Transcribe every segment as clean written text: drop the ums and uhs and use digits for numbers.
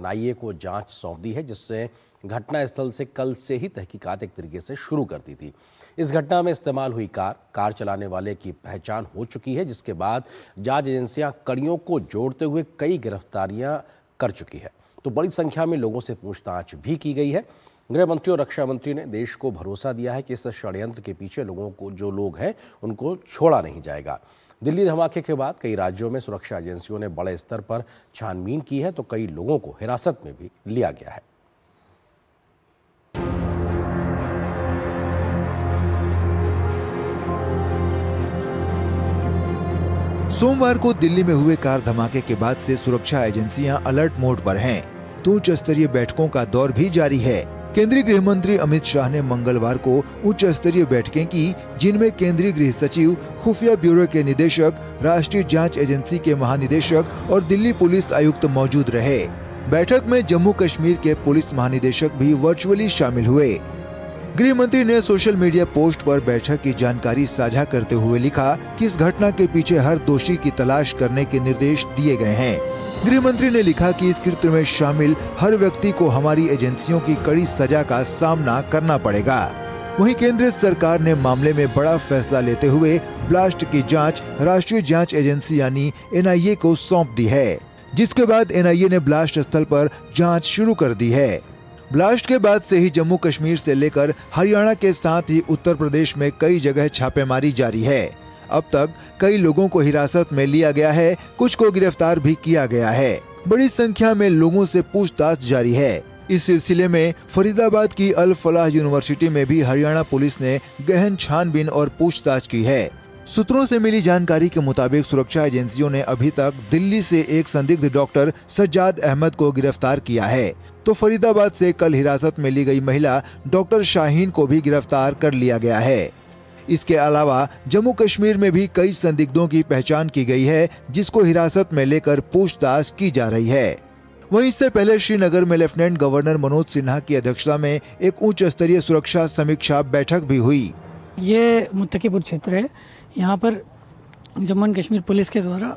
NIA को जांच सौंप दी है, जिससे घटनास्थल से कल से ही तहकीकात एक तरीके से शुरू कर दी थी। इस घटना में इस्तेमाल हुई कार चलाने वाले की पहचान हो चुकी है, जिसके बाद जांच एजेंसियां कड़ियों को जोड़ते हुए कई गिरफ्तारियां कर चुकी है। तो बड़ी संख्या में लोगों से पूछताछ भी की गई है। गृह मंत्री और रक्षा मंत्री ने देश को भरोसा दिया है कि इस षड्यंत्र के पीछे जो लोग हैं उनको छोड़ा नहीं जाएगा। दिल्ली धमाके के बाद कई राज्यों में सुरक्षा एजेंसियों ने बड़े स्तर पर छानबीन की है, तो कई लोगों को हिरासत में भी लिया गया है। सोमवार को दिल्ली में हुए कार धमाके के बाद से सुरक्षा एजेंसियां अलर्ट मोड पर हैं। तो उच्च स्तरीय बैठकों का दौर भी जारी है। केंद्रीय गृह मंत्री अमित शाह ने मंगलवार को उच्च स्तरीय बैठकें की, जिनमें केंद्रीय गृह सचिव, खुफिया ब्यूरो के निदेशक, राष्ट्रीय जांच एजेंसी के महानिदेशक और दिल्ली पुलिस आयुक्त मौजूद रहे। बैठक में जम्मू कश्मीर के पुलिस महानिदेशक भी वर्चुअली शामिल हुए। गृह मंत्री ने सोशल मीडिया पोस्ट पर बैठक की जानकारी साझा करते हुए लिखा कि इस घटना के पीछे हर दोषी की तलाश करने के निर्देश दिए गए हैं। गृह मंत्री ने लिखा कि इस कृत्य में शामिल हर व्यक्ति को हमारी एजेंसियों की कड़ी सजा का सामना करना पड़ेगा। वहीं केंद्र सरकार ने मामले में बड़ा फैसला लेते हुए ब्लास्ट की जांच राष्ट्रीय जांच एजेंसी यानी एनआईए को सौंप दी है, जिसके बाद एनआईए ने ब्लास्ट स्थल पर जांच शुरू कर दी है। ब्लास्ट के बाद से ही जम्मू कश्मीर से लेकर हरियाणा के साथ ही उत्तर प्रदेश में कई जगह छापेमारी जारी है। अब तक कई लोगों को हिरासत में लिया गया है, कुछ को गिरफ्तार भी किया गया है। बड़ी संख्या में लोगों से पूछताछ जारी है। इस सिलसिले में फरीदाबाद की अल फलाह यूनिवर्सिटी में भी हरियाणा पुलिस ने गहन छानबीन और पूछताछ की है। सूत्रों से मिली जानकारी के मुताबिक सुरक्षा एजेंसियों ने अभी तक दिल्ली से एक संदिग्ध डॉक्टर सज्जाद अहमद को गिरफ्तार किया है, तो फरीदाबाद से कल हिरासत में ली गई महिला डॉक्टर शाहीन को भी गिरफ्तार कर लिया गया है। इसके अलावा जम्मू कश्मीर में भी कई संदिग्धों की पहचान की गई है, जिसको हिरासत में लेकर पूछताछ की जा रही है। वहीं इससे पहले श्रीनगर में लेफ्टिनेंट गवर्नर मनोज सिन्हा की अध्यक्षता में एक उच्च स्तरीय सुरक्षा समीक्षा बैठक भी हुई। ये मुत्तकीपुर क्षेत्र है। यहाँ पर जम्मू एंड कश्मीर पुलिस के द्वारा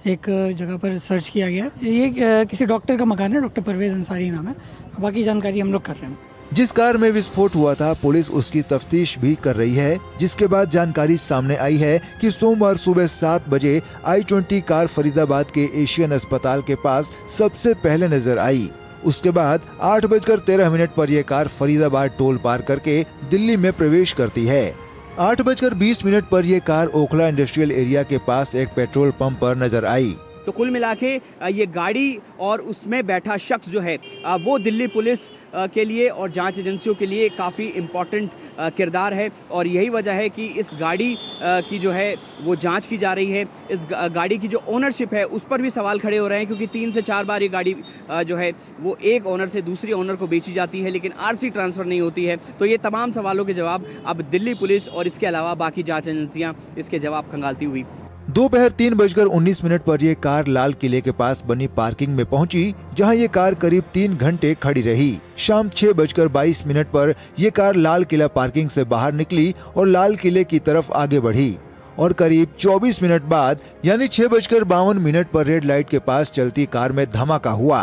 एक जगह पर सर्च किया गया। ये किसी डॉक्टर का मकान है, डॉक्टर परवेज अंसारी नाम है। बाकी जानकारी हम लोग कर रहे हैं। जिस कार में विस्फोट हुआ था, पुलिस उसकी तफ्तीश भी कर रही है, जिसके बाद जानकारी सामने आई है कि सोमवार सुबह 7 बजे i20 कार फरीदाबाद के एशियन अस्पताल के पास सबसे पहले नजर आई। उसके बाद 8:13 पर यह कार फरीदाबाद टोल पार करके दिल्ली में प्रवेश करती है। 8:20 पर यह कार ओखला इंडस्ट्रियल एरिया के पास एक पेट्रोल पंप पर नजर आई। तो कुल मिला के ये गाड़ी और उसमें बैठा शख्स जो है वो दिल्ली पुलिस के लिए और जांच एजेंसियों के लिए काफ़ी इम्पॉर्टेंट किरदार है, और यही वजह है कि इस गाड़ी की जो है वो जांच की जा रही है। इस गाड़ी की जो ओनरशिप है उस पर भी सवाल खड़े हो रहे हैं, क्योंकि 3 से 4 बार ये गाड़ी जो है वो एक ओनर से दूसरी ओनर को बेची जाती है, लेकिन आरसी ट्रांसफ़र नहीं होती है। तो ये तमाम सवालों के जवाब अब दिल्ली पुलिस और इसके अलावा बाकी जाँच एजेंसियाँ इसके जवाब खंगालती हुई। दोपहर 3:19 पर यह कार लाल किले के पास बनी पार्किंग में पहुंची, जहां ये कार करीब 3 घंटे खड़ी रही। शाम 6:22 पर यह कार लाल किला पार्किंग से बाहर निकली और लाल किले की तरफ आगे बढ़ी, और करीब 24 मिनट बाद यानी 6:52 पर रेड लाइट के पास चलती कार में धमाका हुआ।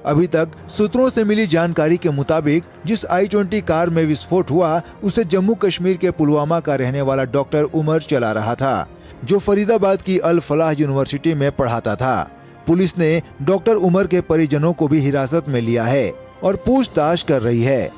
अभी तक सूत्रों से मिली जानकारी के मुताबिक जिस i20 कार में विस्फोट हुआ, उसे जम्मू कश्मीर के पुलवामा का रहने वाला डॉक्टर उमर चला रहा था, जो फरीदाबाद की अल फलाह यूनिवर्सिटी में पढ़ाता था। पुलिस ने डॉक्टर उमर के परिजनों को भी हिरासत में लिया है और पूछताछ कर रही है।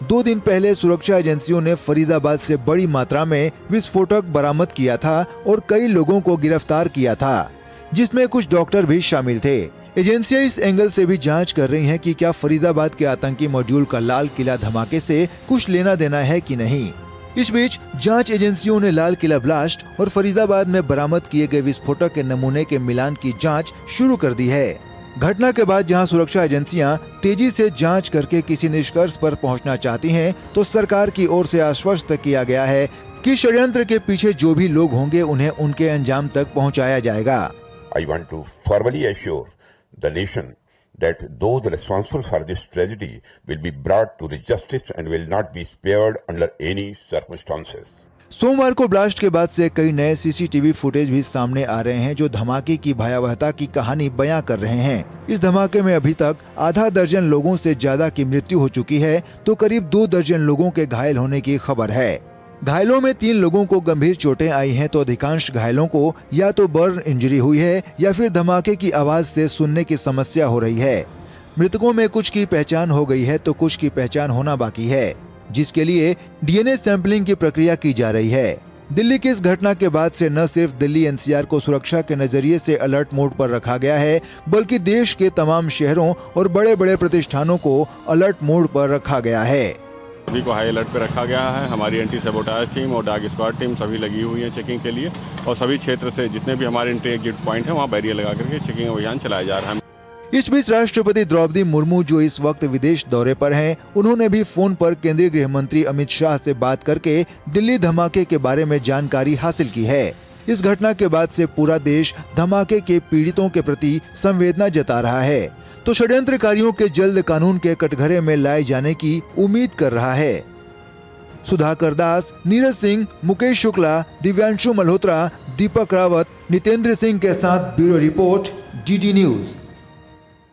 2 दिन पहले सुरक्षा एजेंसियों ने फरीदाबाद से बड़ी मात्रा में विस्फोटक बरामद किया था और कई लोगों को गिरफ्तार किया था, जिसमें कुछ डॉक्टर भी शामिल थे। एजेंसियां इस एंगल से भी जांच कर रही हैं कि क्या फरीदाबाद के आतंकी मॉड्यूल का लाल किला धमाके से कुछ लेना देना है कि नहीं। इस बीच जांच एजेंसियों ने लाल किला ब्लास्ट और फरीदाबाद में बरामद किए गए विस्फोटक के नमूने के मिलान की जांच शुरू कर दी है। घटना के बाद जहां सुरक्षा एजेंसियां तेजी से जांच करके किसी निष्कर्ष पर पहुंचना चाहती हैं, तो सरकार की ओर से आश्वस्त किया गया है कि षड्यंत्र के पीछे जो भी लोग होंगे उन्हें उनके अंजाम तक पहुंचाया जाएगा। I want to formally assure the nation that those responsible for this tragedy will be brought to the justice and will not be spared under any circumstances. सोमवार को ब्लास्ट के बाद से कई नए सीसीटीवी फुटेज भी सामने आ रहे हैं जो धमाके की भयावहता की कहानी बयां कर रहे हैं। इस धमाके में अभी तक आधा दर्जन लोगों से ज्यादा की मृत्यु हो चुकी है तो करीब 2 दर्जन लोगों के घायल होने की खबर है। घायलों में 3 लोगों को गंभीर चोटें आई हैं तो अधिकांश घायलों को या तो बर्न इंजरी हुई है या फिर धमाके की आवाज से सुनने की समस्या हो रही है। मृतकों में कुछ की पहचान हो गई है तो कुछ की पहचान होना बाकी है, जिसके लिए डीएनए सैंपलिंग की प्रक्रिया की जा रही है। दिल्ली की इस घटना के बाद से न सिर्फ दिल्ली एनसीआर को सुरक्षा के नजरिए से अलर्ट मोड पर रखा गया है, बल्कि देश के तमाम शहरों और बड़े बड़े प्रतिष्ठानों को अलर्ट मोड पर रखा गया है। सभी को हाई अलर्ट पर रखा गया है। हमारी एंटी सबोटाज टीम और डॉग स्क्वाड टीम सभी लगी हुई है चेकिंग के लिए और सभी क्षेत्र से जितने भी हमारे एग्जिट पॉइंट है वहाँ बैरियर लगा करके चेकिंग अभियान चलाया जा रहा है। इस बीच राष्ट्रपति द्रौपदी मुर्मू जो इस वक्त विदेश दौरे पर हैं, उन्होंने भी फोन पर केंद्रीय गृह मंत्री अमित शाह से बात करके दिल्ली धमाके के बारे में जानकारी हासिल की है। इस घटना के बाद से पूरा देश धमाके के पीड़ितों के प्रति संवेदना जता रहा है तो षड्यंत्रकारियों के जल्द कानून के कटघरे में लाए जाने की उम्मीद कर रहा है। सुधाकर दास, नीरज सिंह, मुकेश शुक्ला, दिव्यांशु मल्होत्रा, दीपक रावत, नितेंद्र सिंह के साथ ब्यूरो रिपोर्ट, डीडी न्यूज।